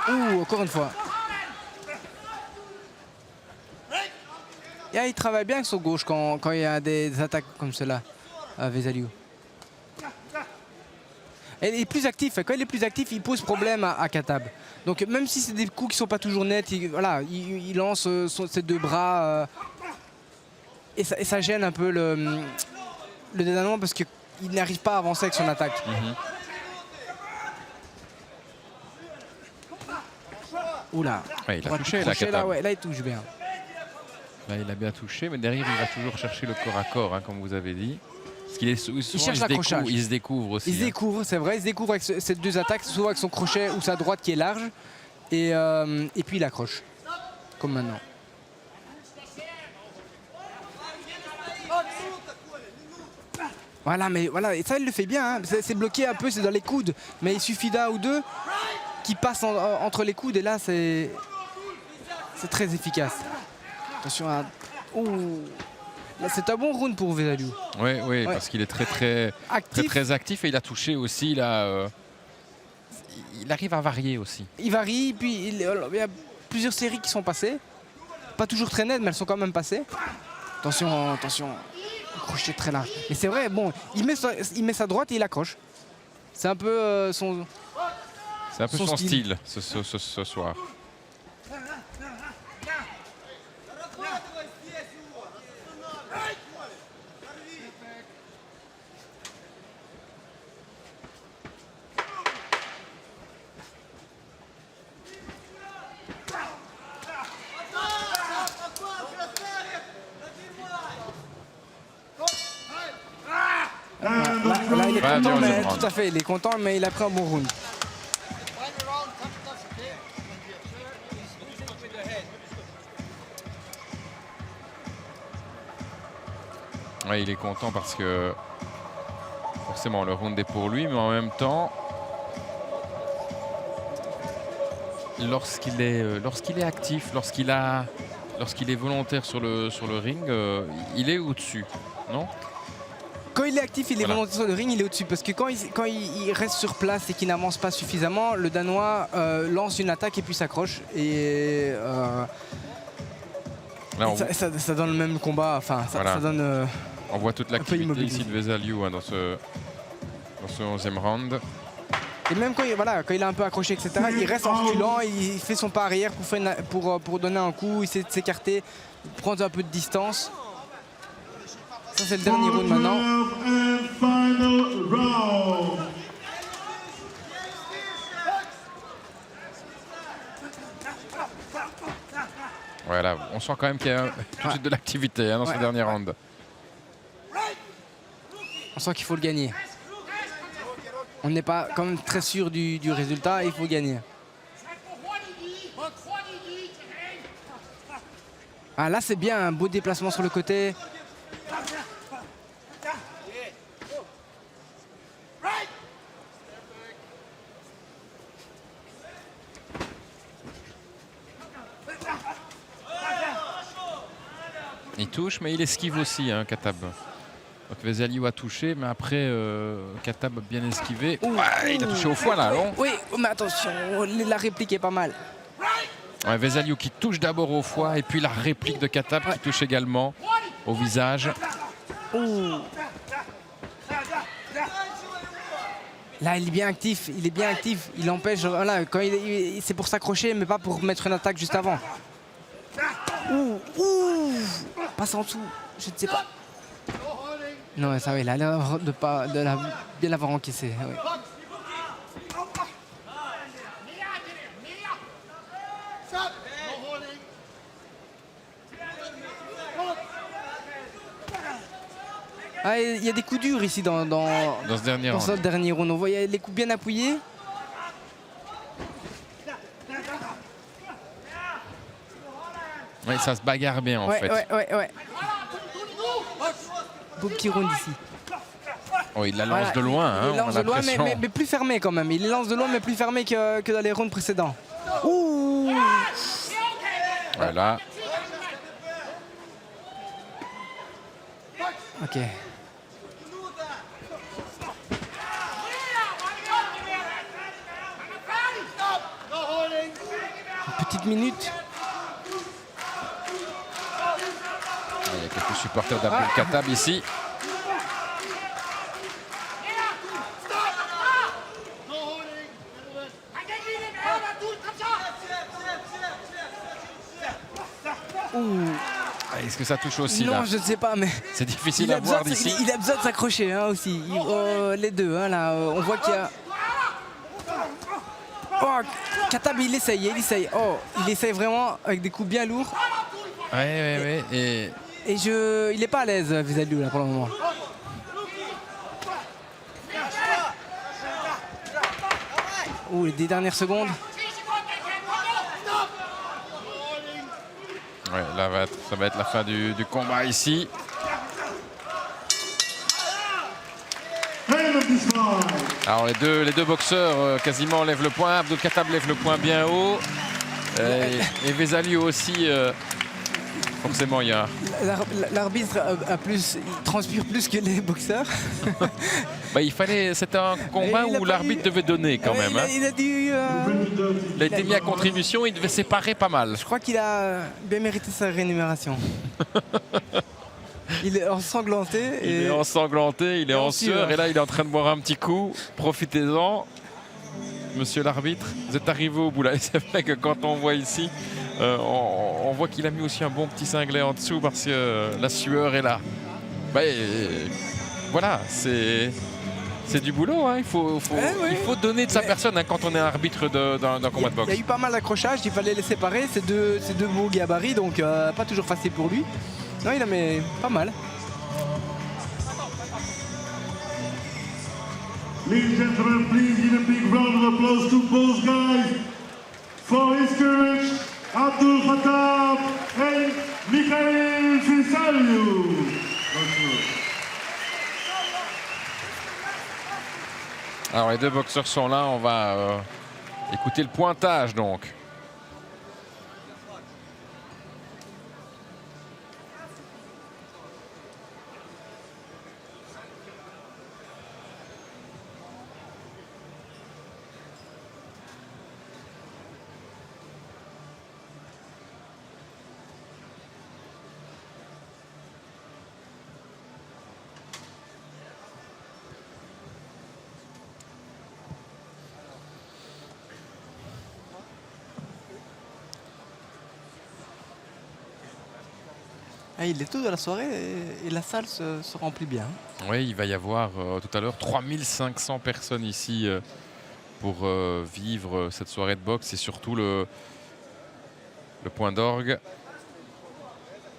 Ouh, encore une fois. Et il travaille bien avec son gauche quand il y a des attaques comme cela à Vesaliu. Il est plus actif. Quand il est plus actif, il pose problème à Katab. Donc même si c'est des coups qui ne sont pas toujours nets, il lance ses deux bras. Et ça gêne un peu le Danois parce qu'il n'arrive pas à avancer avec son attaque. Oula. Ouais, il a touché là, Katab. Là, il touche bien. Là, il a bien touché, mais derrière, il va toujours chercher le corps à corps, hein, comme vous avez dit. Parce qu'il est souvent, il se découvre aussi. Il se découvre, c'est vrai. Il se découvre avec ces deux attaques, souvent avec son crochet ou sa droite qui est large. Et puis il accroche, comme maintenant. Voilà, mais voilà, et ça il le fait bien. Hein. C'est bloqué un peu, c'est dans les coudes, mais il suffit d'un ou deux qui passent entre les coudes et là c'est très efficace. Attention à... C'est un bon round pour Vesaliu. Oui, ouais. Parce qu'il est très actif et il a touché aussi. Là, il arrive à varier aussi. Il varie, puis il y a plusieurs séries qui sont passées. Pas toujours très nettes, mais elles sont quand même passées. Attention, crochet très large. Mais c'est vrai, bon, il met sa droite et il accroche. C'est un peu son style ce soir. Là, il est content, mais tout à fait, il est content, mais il a pris un bon round. Ouais, il est content parce que forcément le round est pour lui, mais en même temps, lorsqu'il est actif, lorsqu'il est volontaire sur le ring, il est au-dessus, non? Quand il est actif, il est Voilà. volontaire sur le ring, il est au-dessus. Parce que quand il reste sur place et qu'il n'avance pas suffisamment, le Danois lance une attaque et puis s'accroche. Et Là, ça donne le même combat. Enfin, Voilà. ça donne. on voit toute peu l'activité immobilisé. ici de Vesaliu, hein, dans ce 11e round. Et même quand il est un peu accroché, etc., il reste en reculant, il fait son pas arrière pour donner un coup, il essaie de s'écarter, prendre un peu de distance. Ça, c'est le dernier round maintenant. 12th and final round. Voilà, on sent quand même qu'il y a tout de suite de l'activité, hein, dans ce dernier round. On sent qu'il faut le gagner. On n'est pas quand même très sûr du résultat, il faut gagner. Ah, là, c'est bien, un beau déplacement sur le côté. Il touche, mais il esquive aussi, hein, Katab. Donc Vesaliu a touché, mais après, Katab a bien esquivé. Il a touché au foie, là, non? Oui, mais attention, la réplique est pas mal. Ouais, Vesaliu qui touche d'abord au foie, et puis la réplique de Katab qui touche également au visage. Là, il est bien actif, il empêche, voilà, quand c'est pour s'accrocher, mais pas pour mettre une attaque juste avant. Passe en dessous, je ne sais pas. Non, ça va, il a l'air de bien l'avoir encaissé. Oui. Ah, il y a des coups durs ici dans ce dernier ce round. dernier round. On voit il y a les coups bien appuyés. Oui, ça se bagarre bien, en fait. Ouais. Beau petit round ici. Oh, il la lance Voilà, de loin, hein, il on a lance de loin, l'impression. mais plus fermé quand même. Il lance de loin, mais plus fermé que dans les rounds précédents. Ouh. Voilà. Ok. Une petite minute. Il y a quelques supporters d'Abdel Katab ici. Est-ce que ça touche aussi Non, là? je ne sais pas, mais C'est difficile à voir d'ici. il a besoin de s'accrocher hein, aussi. Les deux, hein, là, on voit qu'il y a. Oh, Katab, il essaye. Oh, il essaye vraiment avec des coups bien lourds. Ouais. Et Et il n'est pas à l'aise vis-à-vis là pour le moment. Oh, les 10 dernières secondes. ouais, là, ça va être la fin du combat ici. End of this fight. Alors les deux boxeurs quasiment lèvent le poing. Abdel Katab lève le poing bien haut. Et Vesaliu aussi. Forcément, il y a. L'arbitre il transpire plus que les boxeurs. C'était un combat Il a où pas l'arbitre eu- devait donner quand même. Hein. Il a dû. Il a été mis à contribution, il devait séparer pas mal. Je crois qu'il a bien mérité sa rémunération. Il est ensanglanté. Il est ensanglanté, il est en sueur, et là il est en train de boire un petit coup. Profitez-en, monsieur l'arbitre. Vous êtes arrivé au bout là. Et c'est vrai que quand on voit ici, on voit qu'il a mis aussi un bon petit cinglet en dessous parce que la sueur est là. Voilà, c'est du boulot. Hein. Il faut donner de sa personne hein, quand on est arbitre d'un combat de boxe. Il y a eu pas mal d'accrochages, il fallait les séparer. C'est deux beaux gabarits, donc pas toujours facile pour lui. Non, il a mais pas mal. Ladies and gentlemen, please give a big round of applause to both guys for his courage, Abdel Katab and Mikhail Vesaliu. Alors les deux boxeurs sont là, on va écouter le pointage donc. Ah, il est tôt de la soirée et la salle se remplit bien. Oui, il va y avoir tout à l'heure 3500 personnes ici pour vivre cette soirée de boxe et surtout le point d'orgue,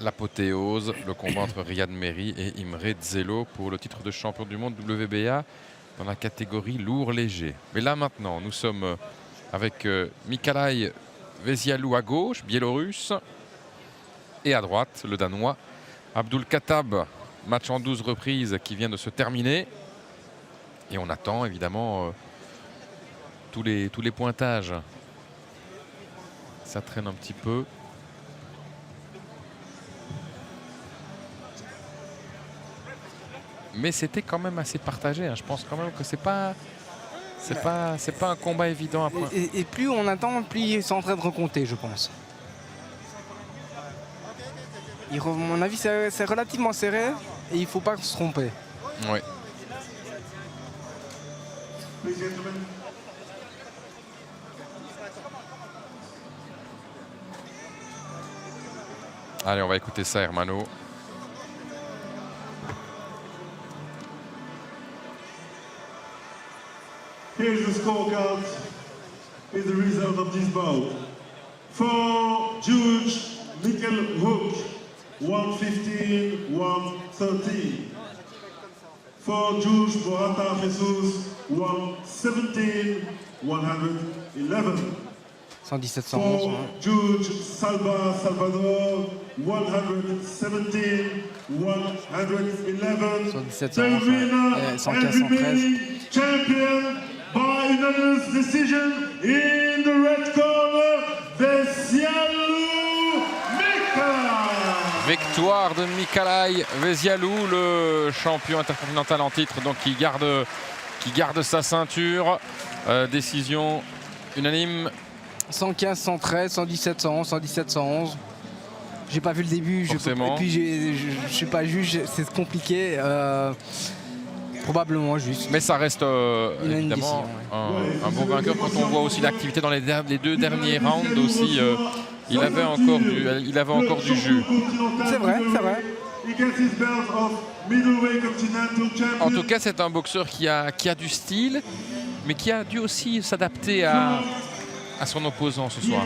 l'apothéose, le combat entre Riyad Mehri et Imre Tzelo pour le titre de champion du monde WBA dans la catégorie lourd léger. Mais là maintenant, nous sommes avec Mikalaj Vezialou à gauche, biélorusse, et à droite, le Danois Abdulkatab, match en 12 reprises qui vient de se terminer. Et on attend évidemment tous les pointages. Ça traîne un petit peu. Mais c'était quand même assez partagé. Hein. Je pense quand même que c'est pas un combat évident après. Et plus on attend, plus ils sont en train de recompter, je pense. À mon avis, c'est relativement serré et il ne faut pas se tromper. Oui. Allez, on va écouter ça, Hermano. Here's the scorecard. Here's the result of this bout. For Judge Mikkel Hook, 115-113. For Judge Morata Jesus, 117-111. 117, For 111. Judge Salva Salvador, 117-111. 117, The winner 115, and 113. remaining champion by unanimous decision in the red corner, Vezialou Mikalaj. Victoire de Mikalaj Vezialou, le champion intercontinental en titre, donc qui garde sa ceinture. Décision unanime. 115, 113, 117, 111, 117, 111. J'ai pas vu le début, Forcément. et puis je suis pas juge, c'est compliqué. Probablement juste. Mais ça reste évidemment un bon vainqueur quand on voit aussi l'activité dans les deux derniers rounds aussi. Il avait encore du jus. C'est vrai, c'est vrai. En tout cas, c'est un boxeur qui a du style, mais qui a dû aussi s'adapter à son opposant ce soir.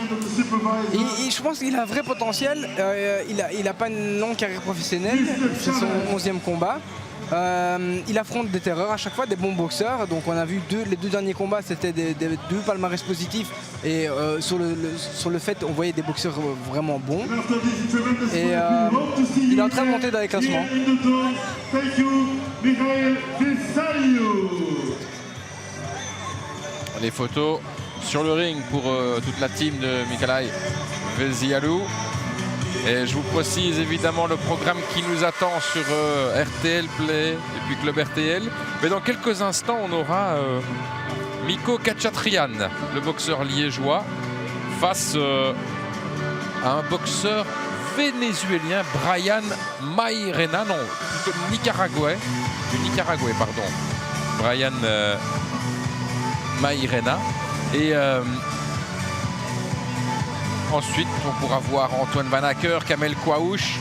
Et je pense qu'il a un vrai potentiel. Il a pas une longue carrière professionnelle. C'est son 11e combat. Il affronte des terreurs à chaque fois, des bons boxeurs. Donc on a vu les deux derniers combats, c'était deux palmarès positifs. Et sur le fait, on voyait des boxeurs vraiment bons. Et il est en train de monter dans les classements. Les photos sur le ring pour toute la team de Mikalaj Vezialou. Et je vous précise évidemment le programme qui nous attend sur RTL Play et puis Club RTL. Mais dans quelques instants, on aura Miko Khatchatrian, le boxeur liégeois, face à un boxeur vénézuélien, Brian Mairena, non, plutôt nicaraguay, pardon, Brian Mairena. Et ensuite, on pourra voir Antoine Van Acker, Kamel Kouaouche,